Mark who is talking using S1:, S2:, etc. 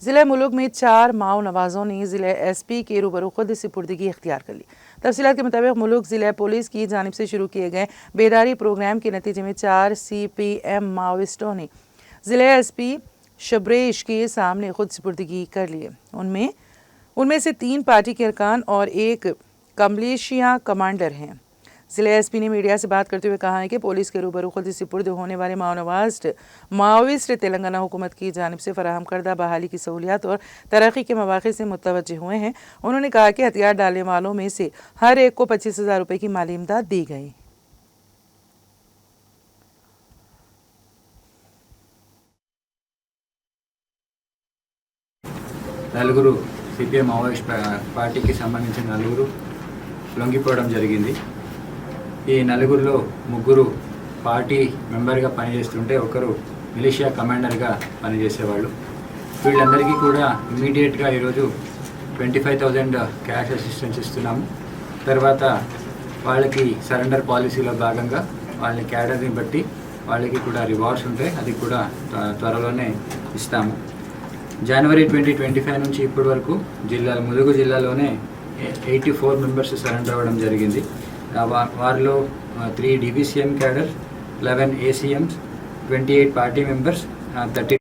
S1: ज़िले मुलुक में 4 माओ नवाजों ने ज़िले SP के रूबरू खुद सुपुर्दगी इख्तियार कर ली। तफसीलात के मुताबिक मुलुक ज़िले पुलिस की जानिब से शुरू किए गए बेदारी प्रोग्राम के नतीजे में 4 CPM माओइस्टों ने ज़िले SP शबरेश के सामने खुद सुपुर्दगी कर लिए। उनमें से 3 पार्टी के अरकान और 1 कमलेशिया कमांडर हैं। ज़िले SP ने मीडिया से बात करते हुए कहा है कि पुलिस के रूबरू खुद सुपुर्द होने वाले माओविस्ट तेलंगाना हुकूमत की जानिब से फराहम करदा बहाली की सहूलियात और तरक्की के मौक़े से मुतवज्जे हुए हैं। उन्होंने कहा कि हथियार डालने वालों में से हर एक को 25,000 रुपये की माली इमदाद दी गई।
S2: నలుగురు సిపిఎం మావోయిస్ట్ పార్టీకి సంబంధించిన నలుగురు లొంగిపోవడం జరిగింది. ఈ నలుగురిలో ముగ్గురు పార్టీ మెంబర్గా పనిచేస్తుంటే ఒకరు మిలిషియా కమాండర్గా పనిచేసేవాళ్ళు. వీళ్ళందరికీ కూడా ఇమీడియట్గా ఈరోజు 25,000 క్యాష్ అసిస్టెన్స్ ఇస్తున్నాము. తర్వాత వాళ్ళకి సరెండర్ పాలసీలో భాగంగా వాళ్ళ క్యాడర్ని బట్టి వాళ్ళకి కూడా రివార్డ్స్ ఉంటాయి, అది కూడా త్వరలోనే ఇస్తాము. జనవరి 2025 నుంచి ఇప్పటి వరకు ములుగు జిల్లాలోనే 84 మెంబర్స్ సరెండర్ అవ్వడం జరిగింది. వారిలో 3 DVCM cadre, 11 ACMs, 28 party members, 30